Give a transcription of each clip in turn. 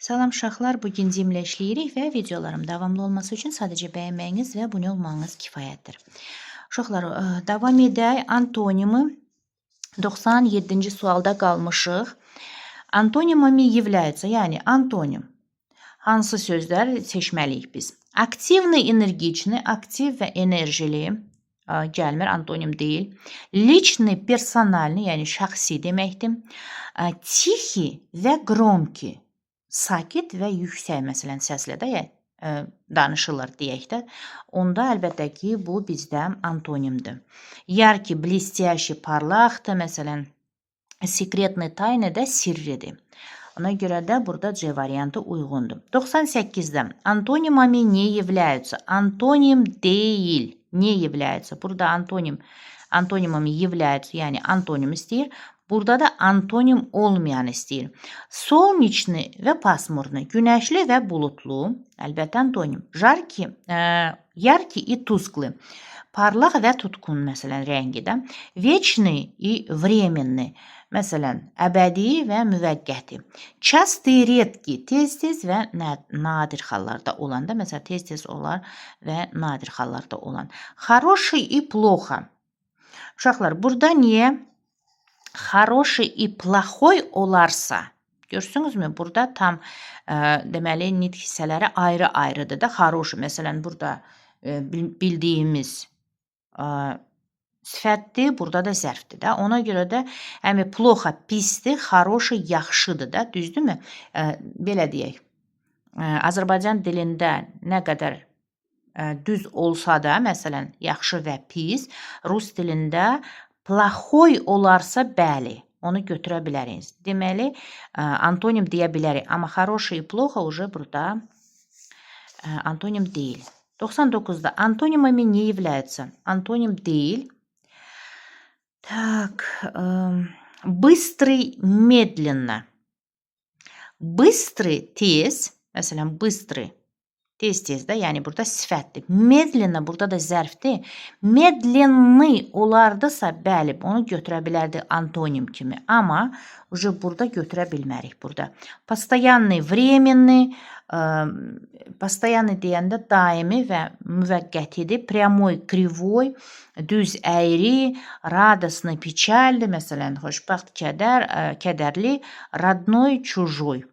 Salam uşaqlar, bugün cimlə işləyirik və videolarım davamlı olması üçün sadəcə bəyənməyiniz və abunə olmağınız kifayətdir. Uşaqlar, davam edək. Antonimi 97-ci sualda qalmışıq. Antonimami является, yəni antonim. Hansı sözlər seçməliyik biz? Aktivni, energiçni, aktiv və enerjili gəlmir, antonim deyil. Lichni, personalni, yəni şəxsi deməkdir. Tixi və gromki. Sakit və yüksək, məsələn, səslə də danışılır deyək də. Onda əlbəttə ki, bu bizdə antonimdir. Yarki, blistyaşi, parlaqdır, məsələn, sekretni, tayni də sirridir. Ona görə də burada C variantı uyğundur. 98-də antonimami ne являются? Antonim deyil. Ne являются? Burada antonimami являются, yəni antonim istəyir. Burada da antonim olmayan istəyir. Solniçni və pasmurni, günəşli və bulutlu, əlbəttə antonim. Jarki, yarki и тусклый, parlaq və tutqun, məsələn, rəngi də. Вечный и временный, məsələn, əbədi və müvəqqəti. Частый, редкий, tez-tez və nadir hallarda olan da, məsələn, tez-tez olar və nadir hallarda olan. Хороший и плохо. Uşaqlar, burada niyə хороший и плохой olarsa, görsünüzmü? Burada tam deməli nitq hissələri ayrı-ayrıdır da. Хороший, məsələn, burada bildiyimiz sifətdir, burada da zərfdir də. Ona görə də плохо pisdir, хороший yaxşıdır da, düzdürmü? Belə deyək. Azərbaycan dilində nə qədər düz olsa da, məsələn, yaxşı və pis, rus dilində плохой olarsa bəli, onu götürə bilərik. Deməli, antonim deyə bilərik. Amma хороший и плохо уже burada antonim deyil. 99-da antonimami не является? Antonim deyil. Так, bыстрый, медленно. Bыстрый, tez. Məsələn, bыстрый. Tez-tez də, yəni burada sifətdir. Medlенно burada da zərfdir. Medlenni olardısa, bəli, onu götürə bilərdik antonim kimi. Amma burada götürə bilmərik burada. Постоянный, временный, постоянный deyəndə daimi və müvəqqətidir. Прямой, кривой, düz, əyri, радостный, печальный, məsələn, xoşbəxt, kədərli, родной, чужой.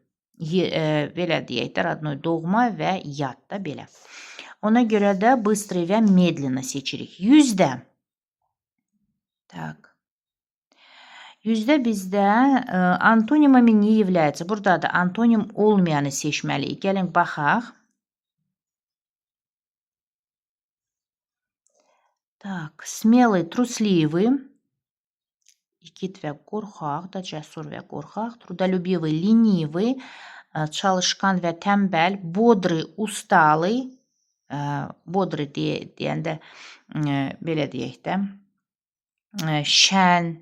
Belə deyək də, родной, doğma və yad da belə. Ona görə də bыстрый və медленно seçirik. 100-də. Так. 100-də bizdə antonimami не является? Burada da antonim olmayanı seçməliyik. Gəlin baxaq. Так, смелый, трусливый. İgid və qorxaq da, cəsur və qorxaq. Trudolюбивый, ленивый, çalışqan və tənbəl. Бодрый, усталый. Бодрый deyəndə belə deyək də. Şən,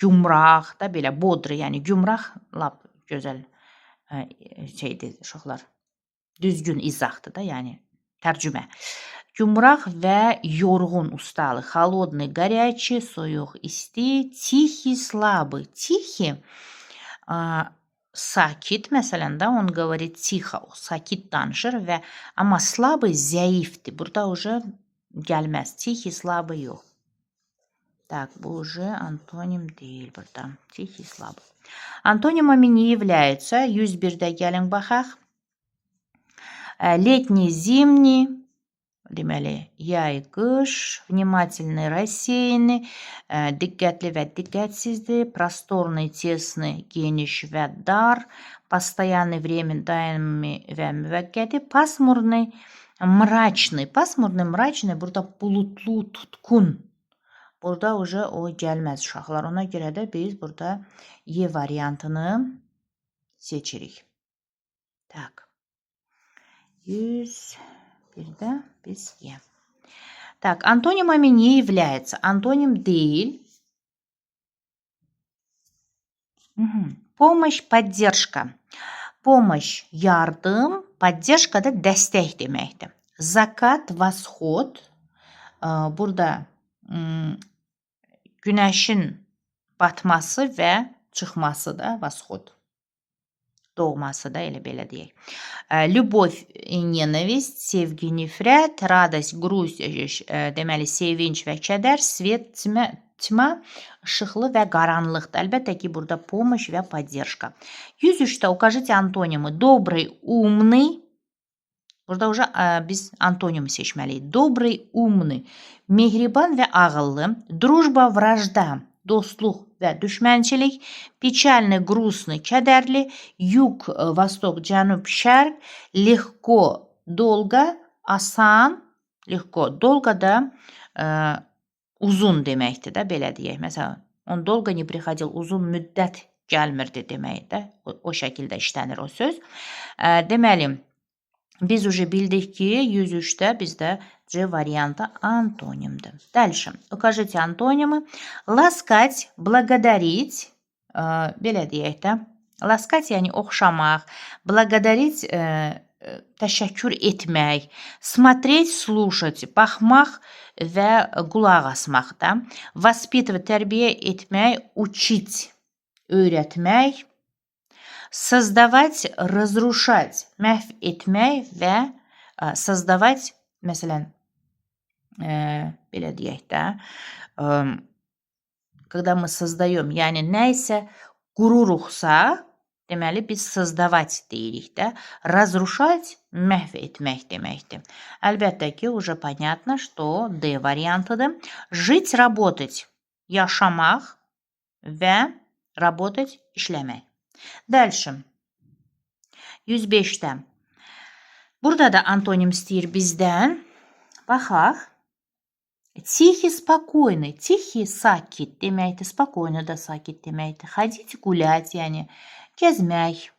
gümrah da belə. Boдрый, yəni gümrah lap gözəl şeydir, uşaqlar. Düzgün izahdır da, yəni tərcümə. Gümrah və yorğun, ustalı. Холодный, горячий, soyuq, isti. Тихий, слабый. Тихий, sakit, məsələn də, он говорит тихо, sakit danışır və amma слабый, zəifdir. Burada уже gəlməz. Тихий, слабый yox. Так, bu уже antonim deyil burada. Тихий, слабый. Antonimami не является? 101-də gəlin baxaq. Летний, zimni. Deməli, yay, qış, внимательный, рассеянный, diqqətli və diqqətsizdir, просторный, тесный, geniş və dar, постоянный, временный, daimi və müvəqqəti, пасмурный, mraçный. Пасмурный, mraçный, burada bulutlu, tutqun. Burada уже o gəlməz uşaqlar. Ona görə də biz burada Y variantını seçirik. Tak. 101-də biz Y. Так, antonimami не является? Antonim deyil. Помощь, поддержка. Помощь, yardım, поддержка da dəstək deməkdir. Zakat, восход. Burada günəşin batması və çıxması da восход. doğması da elə belə deyək. Любовь и ненависть, sevgi, nifrət, радость, грусть, deməli sevinç və kədər, свет, tma, işıqlı və qaranlıqdır. Əlbəttə ki, burada помощь və поддержка. 103-də укажите антонимы. Добрый, умный. Burada уже biz antonimi seçməliyik. Добрый, умный. Mehriban və ağıllı. Дружба, вражда. Dostluq və düşmənçilik. Печальный, грустный, kədərli. Юг, восток, cənub, şərq. Легко, долго, asan. Lегко, долго da uzun deməkdir də, belə deyək. Məsələn, on долго не приходил, uzun müddət gəlmirdi deməkdir də. O şəkildə işlənir o söz. Deməli, biz уже bildik ki, 103-də bizdə C variantı antonimdir. Дальше. Укажите антонимы. Ласкать, благодарить. Belə deyək də. Ласкать, yəni oxşamaq. Благодарить, təşəkkür etmək. Смотреть, слушать. Baxmaq və qulaq asmaq da. Воспитывать, tərbiyə etmək. Учить, öyrətmək. Создавать, разрушать, məhv etmək və создавать, məsələn, belə deyək də, когда мы создаем, yəni nə isə qururuqsa, deməli biz создавать deyirik də, разрушать, məhv etmək deməkdir. Əlbəttə ki, уже понятно, что D variantıdır. Жить, работать, yaşamaq və работать, işləmək. Дальше. 105'də. Burada da antonim istəyir bizdən. Baxaq. Тихий, спокойный. Тихий, sakit deməkdir. Спокойно da sakit deməkdir. Ходить, гулять, yəni gəzmək.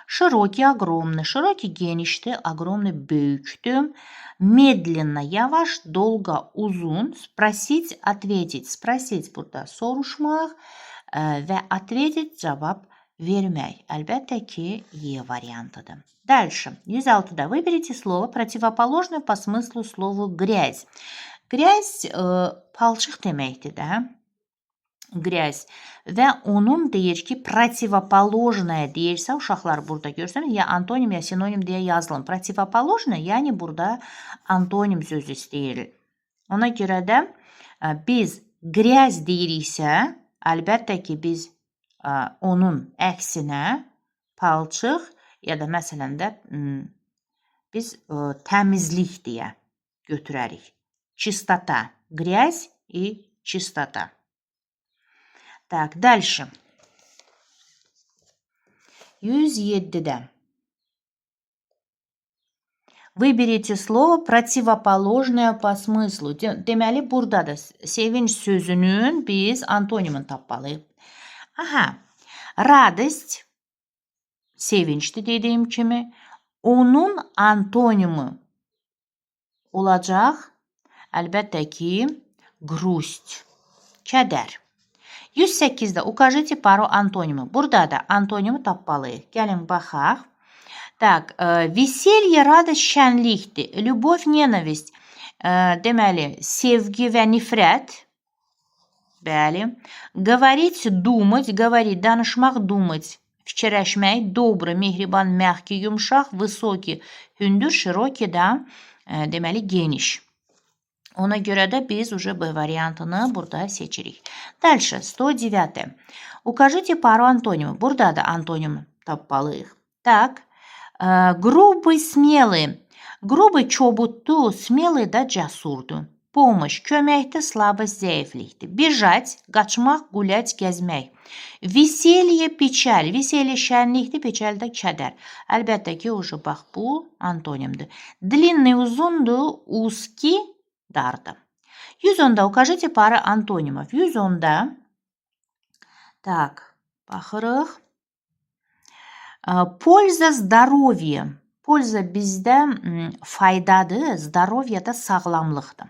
Широкий, огромный. Широкий, genişdir. Огромный, böyükdür. Медленно, yavaş, долго, uzun. Спросить, ответить. Спросить burada soruşmaq və ответить cavab vermək. Əlbəttə ki, E variantıdır. Дальше. 106-da. Выберите слово, противоположное по смыслу слову грязь. Грязь palçıq deməkdir də. Грязь. Və onun deyir ki, противоположное deyirsə, uşaqlar burada görsənir, ya antonim, ya sinonim deyə yazılın. Противоположное, yəni burada antonim sözü istəyir. Ona görə də biz грязь deyiriksə, əlbəttə ki, biz onun əksinə palçıq ya da məsələn də biz təmizlik deyə götürərik. Чистота. Грязь и чистота. Так, дальше. 107-də. Выберите слово, противоположное по смыслу. Deməli, burada da sevinç sözünün biz antonimini tapmalıyıq. Aha, радость, sevinçli dediyim kimi, onun antonimi olacaq, əlbəttə ki, грусть, kədər. 108-də укажите пару антонимы. Burada da antonimi tapmalıyıq. Gəlin baxaq. Так, веселье, радость, şənlikdir. Любовь, ненависть, deməli, sevgi və nifrət. Bəli. Говорить, думать, говорить, danışmaq, думать, fikirləşmək, добрый, mehriban, məhki, yumşaq, высокий, hündür, şirokий da, deməli, geniş. Ona görə də biz уже B variantını burada seçirik. Дальше, 109. Укажите пару антонимов. Burada da antonim tapmalıyıq. Так, грубый, смелый. Грубый, çobuddur, смелый da cəsurdur. Помощь, köməkdir, слабость, zəiflikdir. Бежать, qaçmaq, gulять, gəzmək. Веселье, печаль. Веселье, şənlikdir, печаль da kədər. Əlbəttə ki, уже bax, bu antonimdir. Длинный, uzundur, узкий, dardır. 110-da укажите пары антонимов. 110-da так, baxırıq. Польза, здоровье. Польза bizdə faydadır, здоровье da sağlamlıqdır.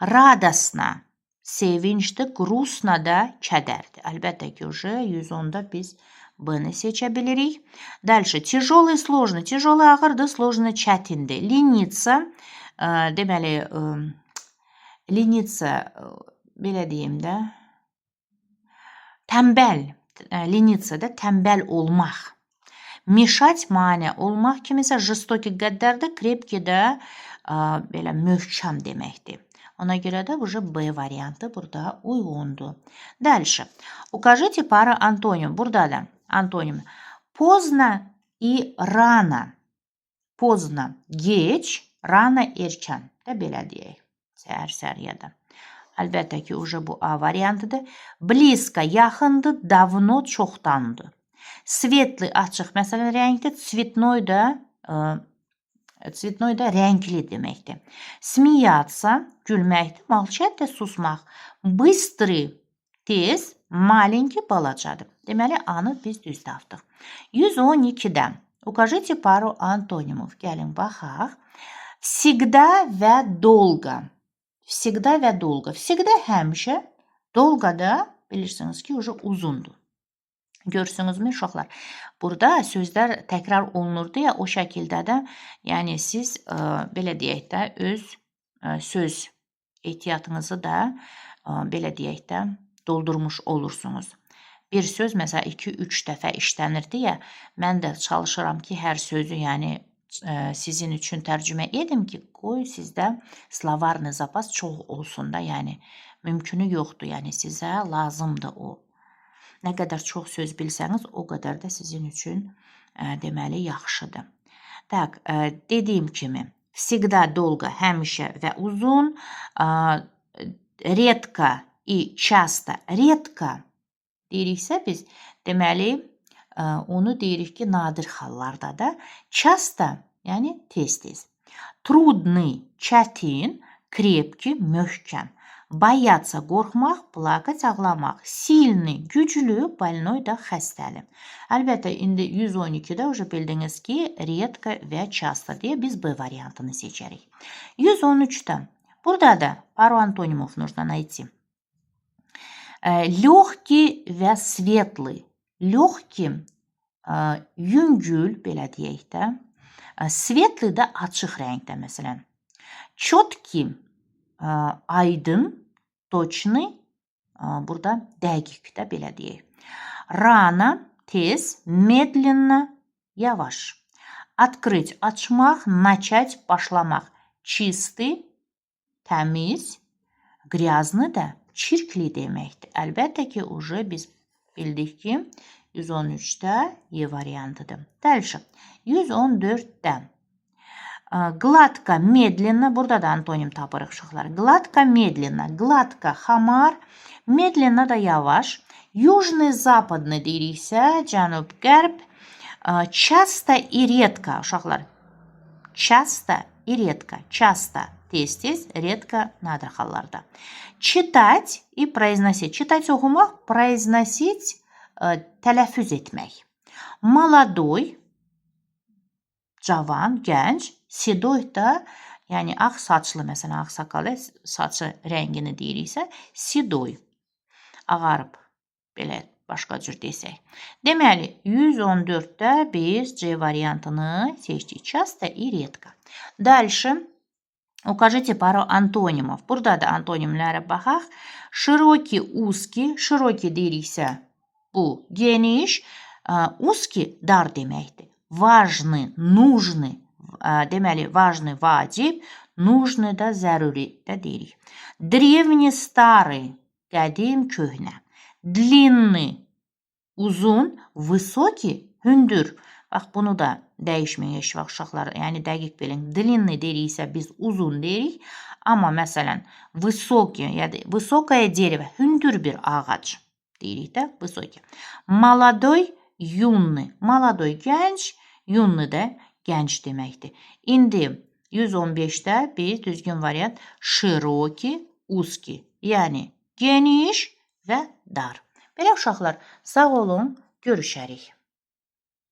Радостно, sevinçdir, грустно da kədərdir. Əlbəttə ki, 110-da biz B-ni seçə bilirik. Дальше, тяжелый, сложный. Тяжелый ağırdır, сложный çətindir. Лениться, deməli, лениться, belə deyim də, tənbəl, лениться də tənbəl olmaq. Mişать mane olmaq kimi isə jistoki qəddarda, krepki də belə möhkəm deməkdir. Ona görə də B variantı burada uyğundur. Дальше. Укажите пару антоним. Burada da antonim. Поздно и rano. Поздно geç, rano erkən də belə deyək. Səhər ya da. Əlbəttə ki, bu A variantıdır. Близко, yaxındır, давно, çoxdandır. Svetli, açıq, məsələn, rəngdir. Цветной da renkli deməkdir. Смеяться, gülməkdir. Молчать da susmaq. Быстрый, tez, маленький, balacadır. Deməli, A-nı biz düz tapdıq. 112-dən. Укажите пару антонимов. Gəlin, baxaq. Всегда və долго. Всегда və долго. Всегда həmişə, dolgo da bilirsiniz ki, uzundur. Görsünüzmü uşaqlar? Burada sözlər təkrar olunurdu ya, o şəkildə də, yəni siz belə deyək də öz söz ehtiyatınızı da belə deyək də doldurmuş olursunuz. Bir söz məsələn 2-3 dəfə işlənirdi ya, mən də çalışıram ki, hər sözü yəni sizin üçün tərcümə edim ki, qoy sizdə slovarный zapas çox olsun da, yəni mümkünü yoxdur, yəni sizə lazımdır o. Nə qədər çox söz bilsəniz, o qədər də sizin üçün deməli yaxşıdır. Tak, dediyim kimi, всегда долго, həmişə və uzun, редко и часто, редко deyiriksə biz, deməli, onu deyirik ki, nadir hallarda da, часто, yəni tez-tez. Трудный, çətin, крепкий, möhkəm. Boyаться, qorxmaq, plakать, ağlamaq. Silni, güclü, больной da xəstəli. Əlbəttə, indi 112-də bildiniz ki, редко və часто deyə biz B variantını seçərik. 113-də. Burada da пару антонимов нужно найти. Легкий və светлый. Lегкий, yüngül, belə deyək də. Svetli də açıq rəngdə, məsələn. Четкий, aydın, точный, burada dəqiq də belə deyək. Rano, tez, медленно, yavaş. Открыть, açmaq, начать, başlamaq. Чистый, təmiz, грязный da çirkli deməkdir. Əlbəttə ki, biz bildik ki, 113-də Y variantıdır. Дальше. 114-də. Gladko, медленно, burada da antonim tapırıq uşaqlar. Gladko, медленно, gladko, xamar, медленно da yavaş. Южный, западный deyiriksə, cənub-qərb. Часто и редко, uşaqlar. Часто и редко, часто, tez-tez, редко, nadir hallarda. Читать и произносить. Читать oxumaq, произносить, tələffüz etmək. Молодой, cavan, gənc. Sedoy da, yəni ağ saçlı, məsələn, ağ sakalı saçı rəngini deyiriksə, sedoy, ağarıb, belə başqa cür desək. Deməli, 114-də biz C variantını seçdik. Часто и редко. Дальше. Укажите пару антонимов. Burada da antonimlərə baxaq. Широкий, узкий. Широкий deyiriksə, bu geniş. Узкий, dar deməkdir. Важный, нужный. Deməli, важный, vacib, нужный da zəruri də deyirik. Древний, старый, qədim, köhnə. Длинный, uzun, высокий, hündür. Bax, bunu da dəyişməyək uşaqlar, yəni dəqiq bilin. Длинный deyiriksə biz uzun deyirik, amma məsələn, высокий, yəni высокое дерево, hündür bir ağac deyirik də, высокий. Молодой, юный, молодой, gənc, юный də gənc deməkdir. İndi 115-də biz düzgün variant şiroki, узкий, yəni geniş və dar. Belə uşaqlar, sağ olun, görüşərik.